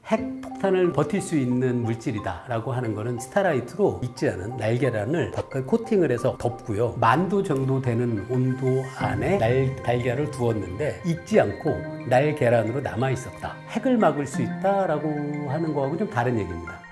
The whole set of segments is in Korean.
핵폭탄을 버틸 수 있는 물질이다 라고 하는 거는 스타라이트로 익지 않은 날계란을 바깥 코팅을 해서 덮고요, 10,000도 정도 되는 온도 안에 달걀을 두었는데 익지 않고 날계란으로 남아 있었다, 핵을 막을 수 있다라고 하는 거하고 좀 다른 얘기입니다.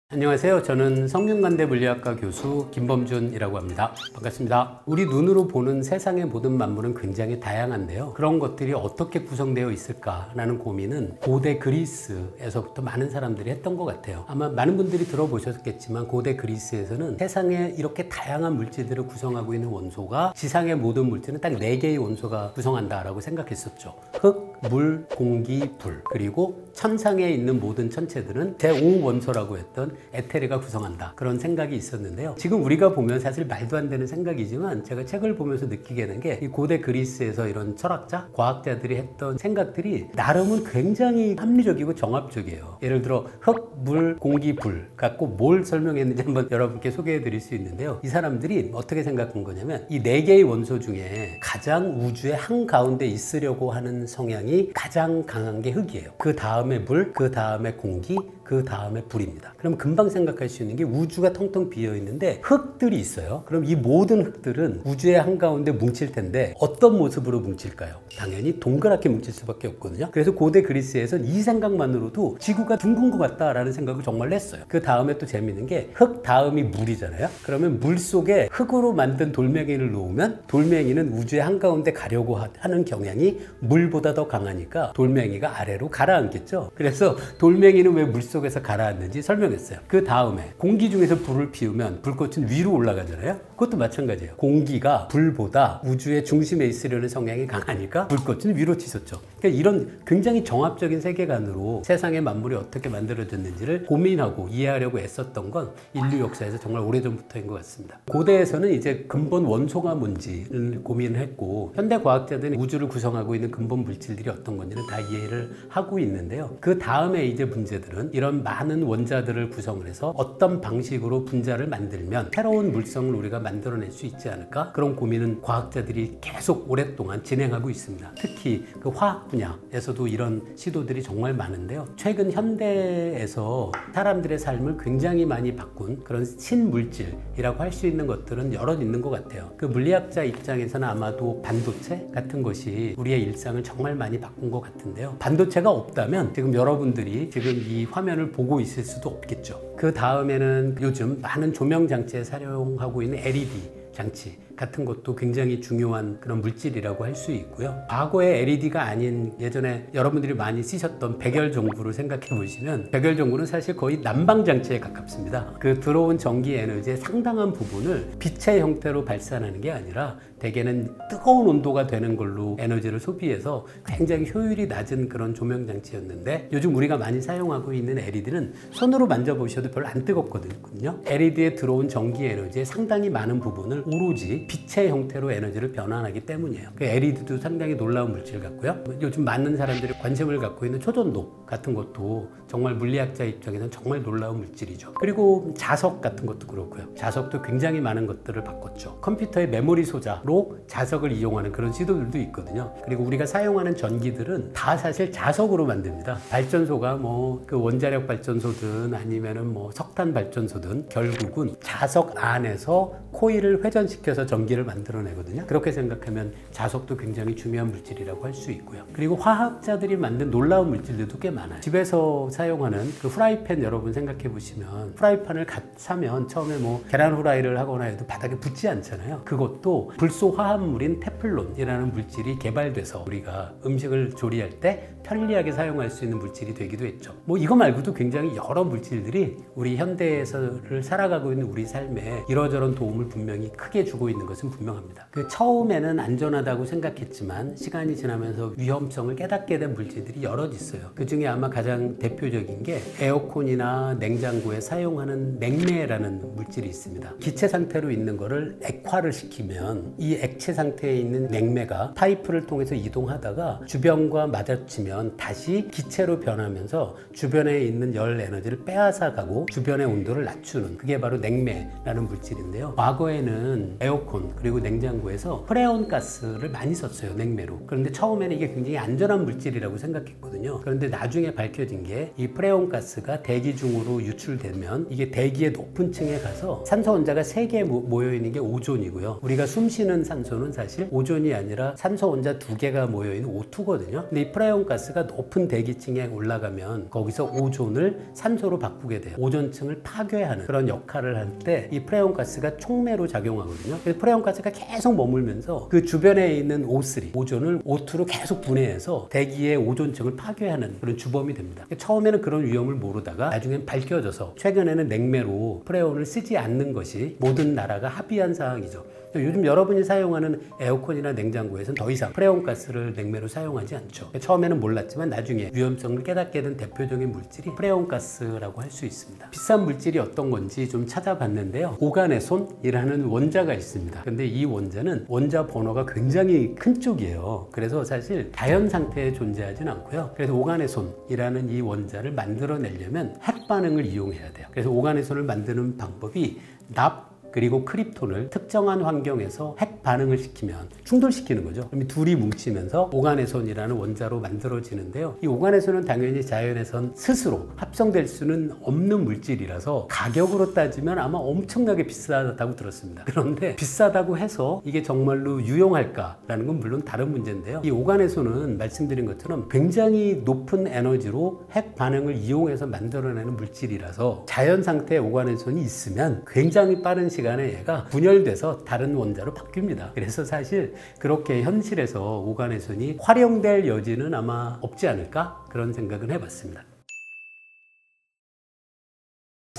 안녕하세요. 저는 성균관대 물리학과 교수 김범준이라고 합니다. 반갑습니다. 우리 눈으로 보는 세상의 모든 만물은 굉장히 다양한데요, 그런 것들이 어떻게 구성되어 있을까라는 고민은 고대 그리스에서부터 많은 사람들이 했던 것 같아요. 아마 많은 분들이 들어보셨겠지만 고대 그리스에서는 세상에 이렇게 다양한 물질들을 구성하고 있는 원소가, 지상의 모든 물질은 딱 4개의 원소가 구성한다라고 생각했었죠. 흙, 물, 공기, 불, 그리고 천상에 있는 모든 천체들은 제5원소라고 했던 에테르가 구성한다, 그런 생각이 있었는데요. 지금 우리가 보면 사실 말도 안 되는 생각이지만 제가 책을 보면서 느끼게 된 게, 이 고대 그리스에서 이런 철학자, 과학자들이 했던 생각들이 나름은 굉장히 합리적이고 정합적이에요. 예를 들어 흙, 물, 공기, 불 갖고 뭘 설명했는지 한번 여러분께 소개해 드릴 수 있는데요. 이 사람들이 어떻게 생각한 거냐면, 이 4개의 원소 중에 가장 우주의 한가운데 있으려고 하는 성향이 가장 강한 게 흙이에요. 그 다음에 물, 그 다음에 공기, 그 다음에 불입니다. 그럼 금방 생각할 수 있는 게, 우주가 텅텅 비어 있는데 흙들이 있어요. 그럼 이 모든 흙들은 우주의 한가운데 뭉칠 텐데 어떤 모습으로 뭉칠까요? 당연히 동그랗게 뭉칠 수밖에 없거든요. 그래서 고대 그리스에서는 이 생각만으로도 지구가 둥근 것 같다라는 생각을 정말 했어요. 그 다음에 또 재밌는 게, 흙 다음이 물이잖아요. 그러면 물 속에 흙으로 만든 돌멩이를 놓으면 돌멩이는 우주의 한가운데 가려고 하는 경향이 물보다 더 강하니까 돌멩이가 아래로 가라앉겠죠. 그래서 돌멩이는 왜 물 속에서 가라앉는지 설명했어요. 그 다음에 공기 중에서 불을 피우면 불꽃은 위로 올라가잖아요. 그것도 마찬가지예요. 공기가 불보다 우주의 중심에 있으려는 성향이 강하니까 불꽃은 위로 치솟죠. 그러니까 이런 굉장히 정합적인 세계관으로 세상의 만물이 어떻게 만들어졌는지를 고민하고 이해하려고 애썼던 건 인류 역사에서 정말 오래전부터인 것 같습니다. 고대에서는 이제 근본 원소가 뭔지를 고민을 했고, 현대 과학자들은 우주를 구성하고 있는 근본 물질들이 어떤 건지는 다 이해를 하고 있는데요. 그 다음에 이제 문제들은 이런 많은 원자들을 구성을 해서 어떤 방식으로 분자를 만들면 새로운 물성을 우리가 만들어낼 수 있지 않을까? 그런 고민은 과학자들이 계속 오랫동안 진행하고 있습니다. 특히 그 화학 분야에서도 이런 시도들이 정말 많은데요. 최근 현대에서 사람들의 삶을 굉장히 많이 바꾼 그런 신물질이라고 할 수 있는 것들은 여럿 있는 것 같아요. 그 물리학자 입장에서는 아마도 반도체 같은 것이 우리의 일상을 정말 많이 바꾼 것 같은데요. 반도체가 없다면 지금 여러분들이 지금 이 화면을 보고 있을 수도 없겠죠. 그 다음에는 요즘 많은 조명 장치에 사용하고 있는 LED 장치 같은 것도 굉장히 중요한 그런 물질이라고 할 수 있고요. 과거의 LED가 아닌 예전에 여러분들이 많이 쓰셨던 백열전구를 생각해 보시면, 백열전구는 사실 거의 난방장치에 가깝습니다. 그 들어온 전기 에너지의 상당한 부분을 빛의 형태로 발산하는 게 아니라 대개는 뜨거운 온도가 되는 걸로 에너지를 소비해서 굉장히 효율이 낮은 그런 조명장치였는데, 요즘 우리가 많이 사용하고 있는 LED는 손으로 만져보셔도 별로 안 뜨겁거든요. LED에 들어온 전기 에너지의 상당히 많은 부분을 오로지 빛의 형태로 에너지를 변환하기 때문이에요. 그 LED도 상당히 놀라운 물질 같고요. 요즘 많은 사람들이 관심을 갖고 있는 초전도 같은 것도 정말 물리학자 입장에서는 정말 놀라운 물질이죠. 그리고 자석 같은 것도 그렇고요. 자석도 굉장히 많은 것들을 바꿨죠. 컴퓨터의 메모리 소자로 자석을 이용하는 그런 시도들도 있거든요. 그리고 우리가 사용하는 전기들은 다 사실 자석으로 만듭니다. 발전소가 뭐 그 원자력 발전소든 아니면은 뭐 석탄 발전소든 결국은 자석 안에서 코일을 회전시켜서 전기를 만들어내거든요. 그렇게 생각하면 자석도 굉장히 중요한 물질이라고 할 수 있고요. 그리고 화학자들이 만든 놀라운 물질들도 꽤 많아요. 집에서 사용하는 그 프라이팬 여러분 생각해 보시면, 프라이팬을 사면 처음에 뭐 계란 후라이를 하거나 해도 바닥에 붙지 않잖아요. 그것도 불소 화합물인 테플론이라는 물질이 개발돼서 우리가 음식을 조리할 때 편리하게 사용할 수 있는 물질이 되기도 했죠. 뭐 이거 말고도 굉장히 여러 물질들이 우리 현대에서를 살아가고 있는 우리 삶에 이러저런 도움을 분명히 크게 주고 있는 것은 분명합니다. 그 처음에는 안전하다고 생각했지만 시간이 지나면서 위험성을 깨닫게 된 물질들이 여럿 있어요. 그 중에 아마 가장 대표적인 게 에어컨이나 냉장고에 사용하는 냉매라는 물질이 있습니다. 기체 상태로 있는 거를 액화를 시키면 이 액체 상태에 있는 냉매가 파이프를 통해서 이동하다가 주변과 마주치면 다시 기체로 변하면서 주변에 있는 열 에너지를 빼앗아 가고 주변의 온도를 낮추는, 그게 바로 냉매라는 물질인데요. 과거에는 에어컨 에어컨 그리고 냉장고에서 프레온 가스를 많이 썼어요. 냉매로. 그런데 처음에는 이게 굉장히 안전한 물질이라고 생각했거든요. 그런데 나중에 밝혀진 게 이 프레온 가스가 대기 중으로 유출되면 이게 대기의 높은 층에 가서 산소 원자가 3개 모여 있는 게 오존이고요. 우리가 숨 쉬는 산소는 사실 오존이 아니라 산소 원자 2개가 모여 있는 O2거든요. 근데 이 프레온 가스가 높은 대기층에 올라가면 거기서 오존을 산소로 바꾸게 돼요. 오존층을 파괴하는 그런 역할을 할 때 이 프레온 가스가 촉매로 작용하거든요. 그래서 프레온 가스가 계속 머물면서 그 주변에 있는 O3, 오존을 O2로 계속 분해해서 대기의 오존층을 파괴하는 그런 주범이 됩니다. 처음에는 그런 위험을 모르다가 나중엔 밝혀져서 최근에는 냉매로 프레온을 쓰지 않는 것이 모든 나라가 합의한 사항이죠. 요즘 여러분이 사용하는 에어컨이나 냉장고에서는 더 이상 프레온 가스를 냉매로 사용하지 않죠. 처음에는 몰랐지만 나중에 위험성을 깨닫게 된 대표적인 물질이 프레온 가스라고 할 수 있습니다. 비싼 물질이 어떤 건지 좀 찾아봤는데요. 오가네손이라는 원자가 있습니다. 근데 이 원자는 원자 번호가 굉장히 큰 쪽이에요. 그래서 사실 자연 상태에 존재하진 않고요. 그래서 오가네손이라는 이 원자를 만들어내려면 핵 반응을 이용해야 돼요. 그래서 오가네손을 만드는 방법이 납 그리고 크립톤을 특정한 환경에서 핵 반응을 시키면 충돌시키는 거죠. 그럼 둘이 뭉치면서 오가네손이라는 원자로 만들어지는데요. 이 오가네손은 당연히 자연에선 스스로 합성될 수는 없는 물질이라서 가격으로 따지면 아마 엄청나게 비싸다고 들었습니다. 그런데 비싸다고 해서 이게 정말로 유용할까라는 건 물론 다른 문제인데요. 이 오가네손은 말씀드린 것처럼 굉장히 높은 에너지로 핵 반응을 이용해서 만들어내는 물질이라서 자연 상태의 오가네손이 있으면 굉장히 빠른 시간에 얘가 분열돼서 다른 원자로 바뀝니다. 그래서 사실 그렇게 현실에서 오가네손이 활용될 여지는 아마 없지 않을까 그런 생각은 해봤습니다.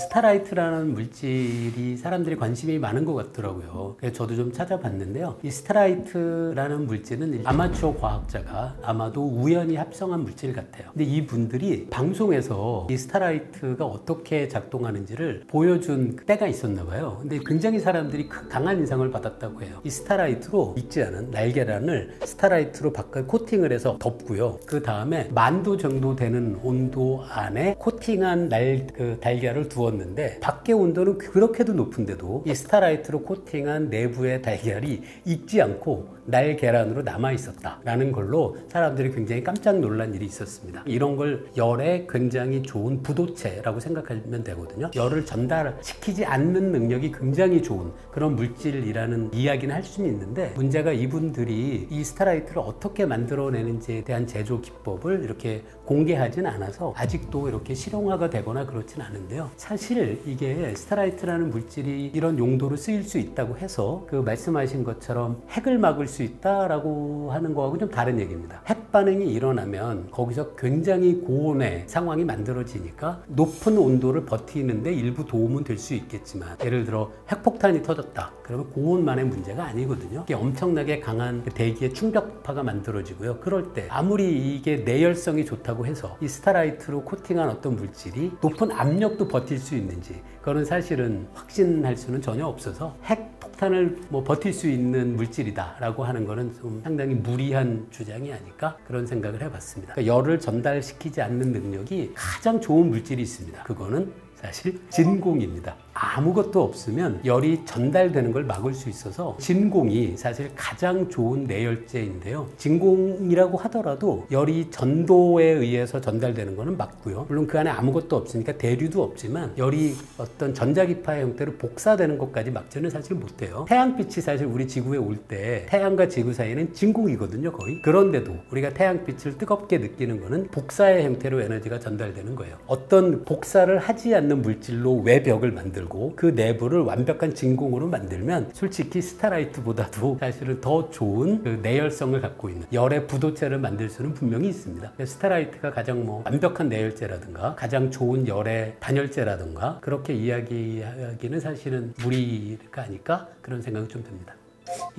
스타라이트라는 물질이 사람들이 관심이 많은 것 같더라고요. 그래서 저도 좀 찾아봤는데요. 이 스타라이트라는 물질은 아마추어 과학자가 아마도 우연히 합성한 물질 같아요. 근데 이분들이 방송에서 이 스타라이트가 어떻게 작동하는지를 보여준 때가 있었나 봐요. 근데 굉장히 사람들이 강한 인상을 받았다고 해요. 이 스타라이트로 익지 않은 날계란을 스타라이트로 바꿔 코팅을 해서 덮고요. 그 다음에 10,000도 정도 되는 온도 안에 코팅한 달걀을 두었는데 밖의 온도는 그렇게도 높은데도 이 스타라이트로 코팅한 내부의 달걀이 익지 않고 날계란으로 남아 있었다라는 걸로 사람들이 굉장히 깜짝 놀란 일이 있었습니다. 이런 걸 열에 굉장히 좋은 부도체라고 생각하면 되거든요. 열을 전달시키지 않는 능력이 굉장히 좋은 그런 물질이라는 이야기는 할 수는 있는데, 문제가 이분들이 이 스타라이트를 어떻게 만들어내는지에 대한 제조 기법을 이렇게 공개하진 않아서 아직도 이렇게 실용화가 되거나 그렇진 않은데요. 사실 이게 스타라이트라는 물질이 이런 용도로 쓰일 수 있다고 해서 그 말씀하신 것처럼 핵을 막을 수 있다라고 하는 거하고 좀 다른 얘기입니다. 핵 반응이 일어나면 거기서 굉장히 고온의 상황이 만들어지니까 높은 온도를 버티는데 일부 도움은 될 수 있겠지만, 예를 들어 핵폭탄이 터졌다 그러면 고온만의 문제가 아니거든요. 이게 엄청나게 강한 대기의 충격파가 만들어지고요. 그럴 때 아무리 이게 내열성이 좋다고 해서 이 스타라이트로 코팅한 어떤 물질이 높은 압력도 버틸 수 있는지, 그거는 사실은 확신할 수는 전혀 없어서 핵 폭탄을 버틸 수 있는 물질이다 라고 하는 거는 좀 상당히 무리한 주장이 아닐까 그런 생각을 해봤습니다. 그러니까 열을 전달시키지 않는 능력이 가장 좋은 물질이 있습니다. 그거는 사실 진공입니다. 아무것도 없으면 열이 전달되는 걸 막을 수 있어서 진공이 사실 가장 좋은 내열제인데요. 진공이라고 하더라도 열이 전도에 의해서 전달되는 거는 맞고요. 물론 그 안에 아무것도 없으니까 대류도 없지만 열이 어떤 전자기파의 형태로 복사되는 것까지 막지는 사실 못해요. 태양빛이 사실 우리 지구에 올 때 태양과 지구 사이는 진공이거든요, 거의. 그런데도 우리가 태양빛을 뜨겁게 느끼는 거는 복사의 형태로 에너지가 전달되는 거예요. 어떤 복사를 하지 않는 물질로 외벽을 만들고 그 내부를 완벽한 진공으로 만들면 솔직히 스타라이트보다도 사실은 더 좋은 그 내열성을 갖고 있는 열의 부도체를 만들 수는 분명히 있습니다. 스타라이트가 가장 완벽한 내열제라든가 가장 좋은 열의 단열재라든가 그렇게 이야기하기는 사실은 무리가 아닐까 그런 생각이 좀 듭니다.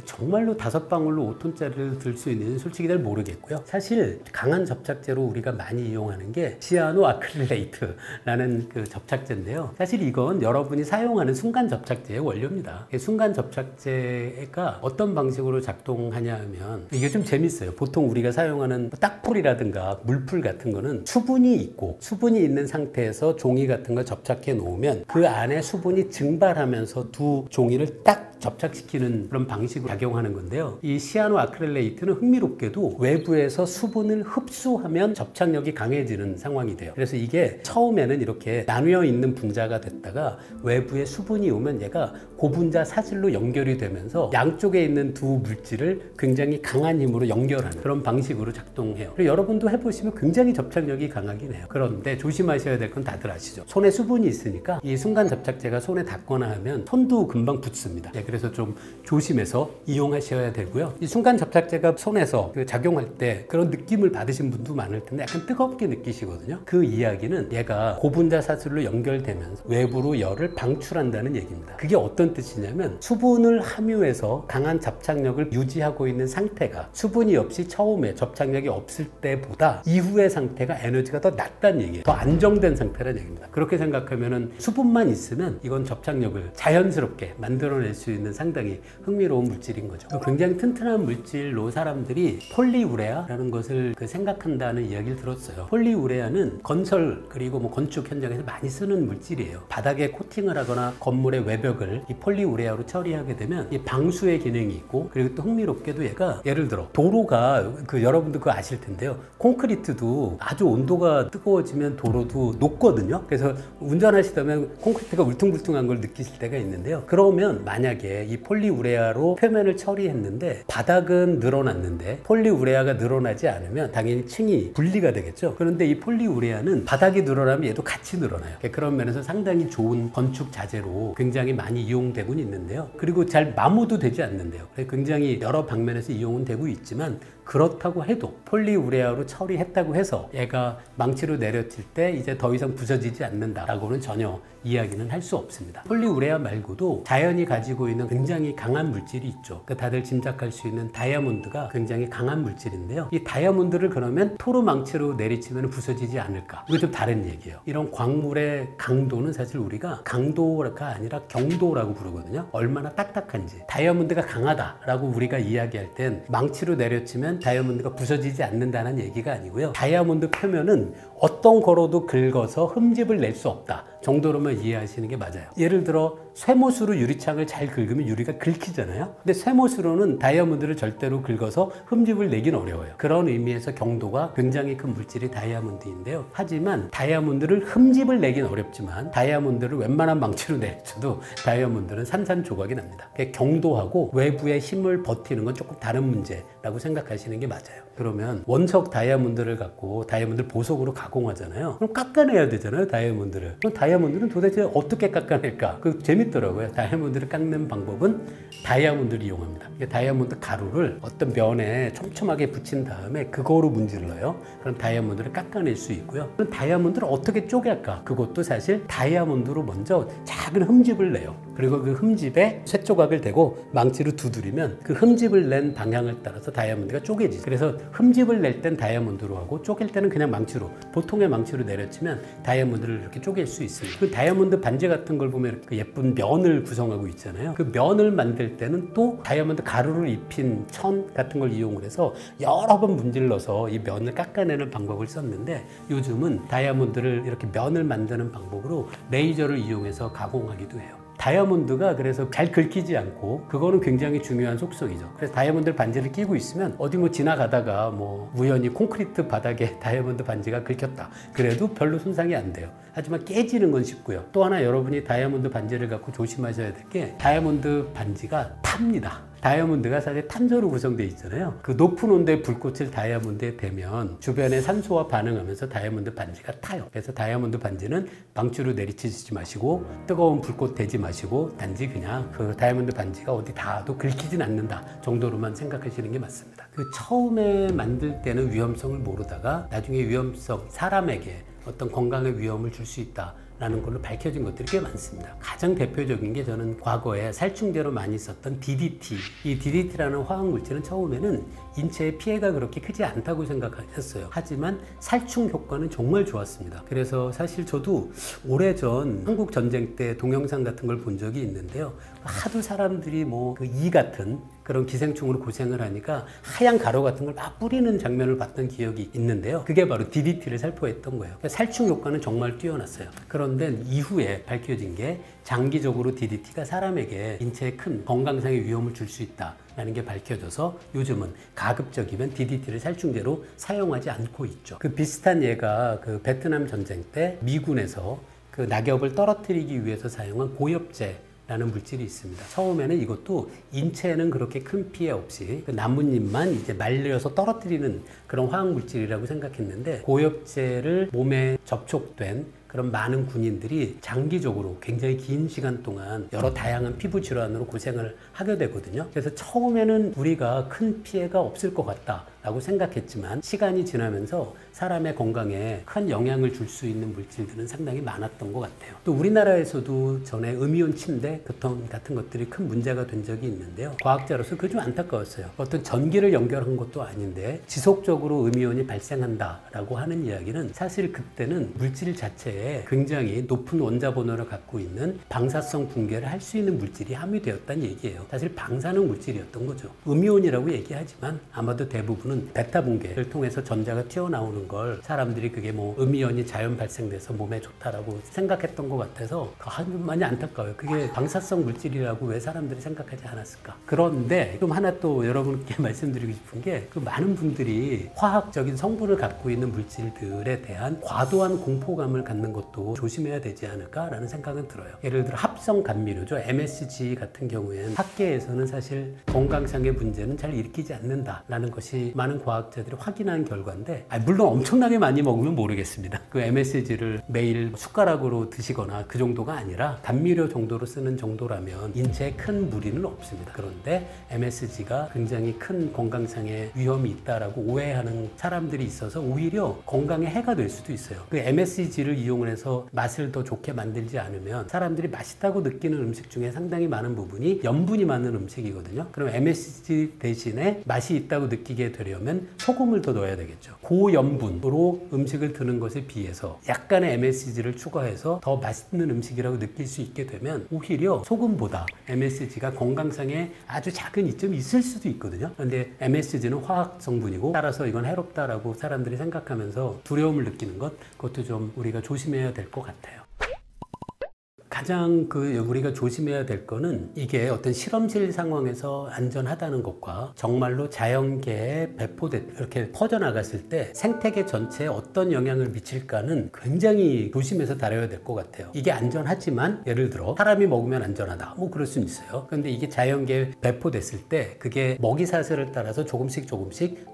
정말로 5방울로 5톤짜리를 들 수 있는지 솔직히 잘 모르겠고요. 사실 강한 접착제로 우리가 많이 이용하는 게 시아노 아크릴레이트라는 그 접착제인데요. 사실 이건 여러분이 사용하는 순간 접착제의 원료입니다. 순간 접착제가 어떤 방식으로 작동하냐 하면 이게 좀 재밌어요. 보통 우리가 사용하는 딱풀이라든가 물풀 같은 거는 수분이 있고 수분이 있는 상태에서 종이 같은 거 접착해 놓으면 그 안에 수분이 증발하면서 두 종이를 딱 접착시키는 그런 방식으로 작용하는 건데요. 이 시아노 아크릴레이트는 흥미롭게도 외부에서 수분을 흡수하면 접착력이 강해지는 상황이 돼요. 그래서 이게 처음에는 이렇게 나뉘어 있는 분자가 됐다가 외부에 수분이 오면 얘가 고분자 사슬로 연결이 되면서 양쪽에 있는 두 물질을 굉장히 강한 힘으로 연결하는 그런 방식으로 작동해요. 그리고 여러분도 해보시면 굉장히 접착력이 강하긴 해요. 그런데 조심하셔야 될 건 다들 아시죠? 손에 수분이 있으니까 이 순간 접착제가 손에 닿거나 하면 손도 금방 붙습니다. 그래서 좀 조심해서 이용하셔야 되고요. 이 순간 접착제가 손에서 작용할 때 그런 느낌을 받으신 분도 많을 텐데 약간 뜨겁게 느끼시거든요. 그 이야기는 얘가 고분자 사슬로 연결되면서 외부로 열을 방출한다는 얘기입니다. 그게 어떤 뜻이냐면 수분을 함유해서 강한 접착력을 유지하고 있는 상태가 수분이 없이 처음에 접착력이 없을 때보다 이후의 상태가 에너지가 더 낮다는 얘기예요. 더 안정된 상태라는 얘기입니다. 그렇게 생각하면 수분만 있으면 이건 접착력을 자연스럽게 만들어낼 수 있는 상당히 흥미로운 물질인 거죠. 굉장히 튼튼한 물질로 사람들이 폴리우레아라는 것을 생각한다는 이야기를 들었어요. 폴리우레아는 건설 그리고 건축 현장에서 많이 쓰는 물질이에요. 바닥에 코팅을 하거나 건물의 외벽을 이 폴리우레아로 처리하게 되면 이 방수의 기능이 있고 그리고 또 흥미롭게도 얘가 예를 들어 도로가 여러분도 그거 아실 텐데요. 콘크리트도 아주 온도가 뜨거워지면 도로도 녹거든요. 그래서 운전하시다면 콘크리트가 울퉁불퉁한 걸 느끼실 때가 있는데요. 그러면 만약에 이 폴리우레아로 표면을 처리했는데 바닥은 늘어났는데 폴리우레아가 늘어나지 않으면 당연히 층이 분리가 되겠죠. 그런데 이 폴리우레아는 바닥이 늘어나면 얘도 같이 늘어나요. 그런 면에서 상당히 좋은 건축 자재로 굉장히 많이 이용되고 있는데요. 그리고 잘 마모도 되지 않는데요. 굉장히 여러 방면에서 이용은 되고 있지만 그렇다고 해도 폴리우레아로 처리했다고 해서 얘가 망치로 내려칠 때 이제 더 이상 부서지지 않는다라고는 전혀 이야기는 할 수 없습니다. 폴리우레아 말고도 자연이 가지고 있는 굉장히 강한 물질이 있죠. 다들 짐작할 수 있는 다이아몬드가 굉장히 강한 물질인데요. 이 다이아몬드를 그러면 토로 망치로 내리치면 부서지지 않을까? 이거 좀 다른 얘기예요. 이런 광물의 강도는 사실 우리가 강도가 아니라 경도라고 부르거든요. 얼마나 딱딱한지. 다이아몬드가 강하다라고 우리가 이야기할 땐 망치로 내려치면 다이아몬드가 부서지지 않는다는 얘기가 아니고요. 다이아몬드 표면은 어떤 거로도 긁어서 흠집을 낼 수 없다 정도로만 이해하시는 게 맞아요. 예를 들어 쇠못으로 유리창을 잘 긁으면 유리가 긁히잖아요. 근데 쇠못으로는 다이아몬드를 절대로 긁어서 흠집을 내긴 어려워요. 그런 의미에서 경도가 굉장히 큰 물질이 다이아몬드인데요. 하지만 다이아몬드를 흠집을 내긴 어렵지만 다이아몬드를 웬만한 망치로 내려쳐도 다이아몬드는 산산조각이 납니다. 경도하고 외부의 힘을 버티는 건 조금 다른 문제라고 생각하시는 게 맞아요. 그러면 원석 다이아몬드를 갖고 다이아몬드를 보석으로 가공하잖아요. 그럼 깎아내야 되잖아요, 다이아몬드를. 그럼 다이아몬드는 도대체 어떻게 깎아낼까? 재밌더라고요. 다이아몬드를 깎는 방법은 다이아몬드를 이용합니다. 다이아몬드 가루를 어떤 면에 촘촘하게 붙인 다음에 그거로 문질러요. 그럼 다이아몬드를 깎아낼 수 있고요. 그럼 다이아몬드를 어떻게 쪼갤까? 그것도 사실 다이아몬드로 먼저 작은 흠집을 내요. 그리고 그 흠집에 쇠조각을 대고 망치로 두드리면 그 흠집을 낸 방향을 따라서 다이아몬드가 쪼개지죠. 그래서 흠집을 낼 땐 다이아몬드로 하고 쪼갤 때는 그냥 망치로, 보통의 망치로 내려치면 다이아몬드를 이렇게 쪼갤 수 있습니다. 그 다이아몬드 반지 같은 걸 보면 그 예쁜 면을 구성하고 있잖아요. 그 면을 만들 때는 또 다이아몬드 가루를 입힌 천 같은 걸 이용을 해서 여러 번 문질러서 이 면을 깎아내는 방법을 썼는데 요즘은 다이아몬드를 이렇게 면을 만드는 방법으로 레이저를 이용해서 가공하기도 해요. 다이아몬드가 그래서 잘 긁히지 않고 그거는 굉장히 중요한 속성이죠. 그래서 다이아몬드 반지를 끼고 있으면 어디 지나가다가 우연히 콘크리트 바닥에 다이아몬드 반지가 긁혔다. 그래도 별로 손상이 안 돼요. 하지만 깨지는 건 쉽고요. 또 하나 여러분이 다이아몬드 반지를 갖고 조심하셔야 될 게 다이아몬드 반지가 탑니다. 다이아몬드가 사실 탄소로 구성되어 있잖아요. 그 높은 온도의 불꽃을 다이아몬드에 대면 주변의 산소와 반응하면서 다이아몬드 반지가 타요. 그래서 다이아몬드 반지는 망치로 내리치지 마시고 뜨거운 불꽃 대지 마시고 단지 그냥 그 다이아몬드 반지가 어디 닿아도 긁히진 않는다 정도로만 생각하시는 게 맞습니다. 처음에 만들 때는 위험성을 모르다가 나중에 위험성, 사람에게 어떤 건강에 위험을 줄 수 있다 라는 걸로 밝혀진 것들이 꽤 많습니다. 가장 대표적인 게 저는 과거에 살충제로 많이 썼던 DDT. 이 DDT라는 화학물질은 처음에는 인체에 피해가 그렇게 크지 않다고 생각했어요. 하지만 살충 효과는 정말 좋았습니다. 그래서 사실 저도 오래전 한국 전쟁 때 동영상 같은 걸 본 적이 있는데요. 하도 사람들이 뭐 그 이 같은 그런 기생충으로 고생을 하니까 하얀 가루 같은 걸 막 뿌리는 장면을 봤던 기억이 있는데요. 그게 바로 DDT를 살포했던 거예요. 살충 효과는 정말 뛰어났어요. 그런데 이후에 밝혀진 게 장기적으로 DDT가 사람에게 인체에 큰 건강상의 위험을 줄 수 있다라는 게 밝혀져서 요즘은 가급적이면 DDT를 살충제로 사용하지 않고 있죠. 그 비슷한 예가 그 베트남 전쟁 때 미군에서 그 낙엽을 떨어뜨리기 위해서 사용한 고엽제 라는 물질이 있습니다. 처음에는 이것도 인체에는 그렇게 큰 피해 없이 그 나뭇잎만 이제 말려서 떨어뜨리는 그런 화학 물질이라고 생각했는데 고엽제를 몸에 접촉된 그런 많은 군인들이 장기적으로 굉장히 긴 시간 동안 여러 다양한 피부 질환으로 고생을 하게 되거든요. 그래서 처음에는 우리가 큰 피해가 없을 것 같다라고 생각했지만 시간이 지나면서 사람의 건강에 큰 영향을 줄 수 있는 물질들은 상당히 많았던 것 같아요. 또 우리나라에서도 전에 음이온 침대 같은 것들이 큰 문제가 된 적이 있는데요. 과학자로서 그게 좀 안타까웠어요. 어떤 전기를 연결한 것도 아닌데 지속적으로 음이온이 발생한다라고 하는 이야기는 사실 그때는 물질 자체에 굉장히 높은 원자번호를 갖고 있는 방사성 붕괴를 할 수 있는 물질이 함유되었다는 얘기예요. 사실 방사능 물질이었던 거죠. 음이온이라고 얘기하지만 아마도 대부분은 베타 붕괴를 통해서 전자가 튀어나오는 걸 사람들이 그게 뭐 음이온이 자연 발생돼서 몸에 좋다라고 생각했던 것 같아서 많이 안타까워요. 그게 방사성 물질이라고 왜 사람들이 생각하지 않았을까? 그런데 좀 하나 또 여러분께 말씀드리고 싶은 게 그 많은 분들이 화학적인 성분을 갖고 있는 물질들에 대한 과도한 공포감을 갖는 것도 조심해야 되지 않을까라는 생각은 들어요. 예를 들어 합성 감미료죠. MSG 같은 경우에는 학계에서는 사실 건강상의 문제는 잘 일으키지 않는다라는 것이 많은 과학자들이 확인한 결과인데 물론 엄청나게 많이 먹으면 모르겠습니다. 그 MSG를 매일 숟가락으로 드시거나 그 정도가 아니라 감미료 정도로 쓰는 정도라면 인체에 큰 무리는 없습니다. 그런데 MSG가 굉장히 큰 건강상의 위험이 있다라고 오해하는 사람들이 있어서 오히려 건강에 해가 될 수도 있어요. 그 MSG를 이용을 해서 맛을 더 좋게 만들지 않으면 사람들이 맛있다고 느끼는 음식 중에 상당히 많은 부분이 염분이 많은 음식이거든요. 그럼 MSG 대신에 맛이 있다고 느끼게 되려면 소금을 더 넣어야 되겠죠. 고염분으로 음식을 드는 것에 비해서 약간의 MSG를 추가해서 더 맛있는 음식이라고 느낄 수 있게 되면 오히려 소금보다 MSG가 건강상에 아주 작은 이점이 있을 수도 있거든요. 그런데 MSG는 화학 성분이고 따라서 이건 해롭다라고 사람들이 생각하면서 두려움을 느끼는 것, 그것도 좀 우리가 조심해야 될 것 같아요. 가장 우리가 조심해야 될 거는 이게 어떤 실험실 상황에서 안전하다는 것과 정말로 자연계에 이렇게 퍼져나갔을 때 생태계 전체에 어떤 영향을 미칠까는 굉장히 조심해서 다뤄야 될 것 같아요. 이게 안전하지만 예를 들어 사람이 먹으면 안전하다. 뭐 그럴 수는 있어요. 그런데 이게 자연계에 배포됐을 때 그게 먹이 사슬을 따라서 조금씩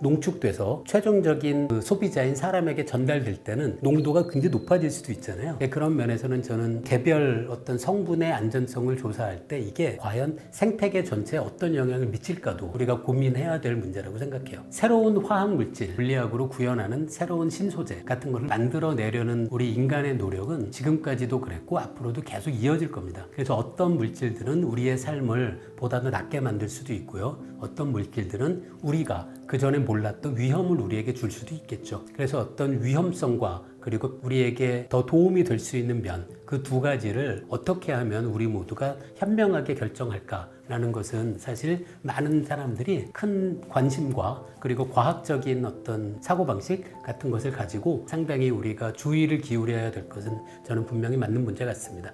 농축돼서 최종적인 그 소비자인 사람에게 전달될 때는 농도가 굉장히 높아질 수도 있잖아요. 그런 면에서는 저는 개별 어떤 성분의 안전성을 조사할 때 이게 과연 생태계 전체에 어떤 영향을 미칠까도 우리가 고민해야 될 문제라고 생각해요. 새로운 화학물질, 물리학으로 구현하는 새로운 신소재 같은 것을 만들어내려는 우리 인간의 노력은 지금까지도 그랬고 앞으로도 계속 이어질 겁니다. 그래서 어떤 물질들은 우리의 삶을 보다 더 낫게 만들 수도 있고요. 어떤 물질들은 우리가 그전에 몰랐던 위험을 우리에게 줄 수도 있겠죠. 그래서 어떤 위험성과 그리고 우리에게 더 도움이 될 수 있는 면, 그 두 가지를 어떻게 하면 우리 모두가 현명하게 결정할까라는 것은 사실 많은 사람들이 큰 관심과 그리고 과학적인 어떤 사고방식 같은 것을 가지고 상당히 우리가 주의를 기울여야 될 것은 저는 분명히 맞는 문제 같습니다.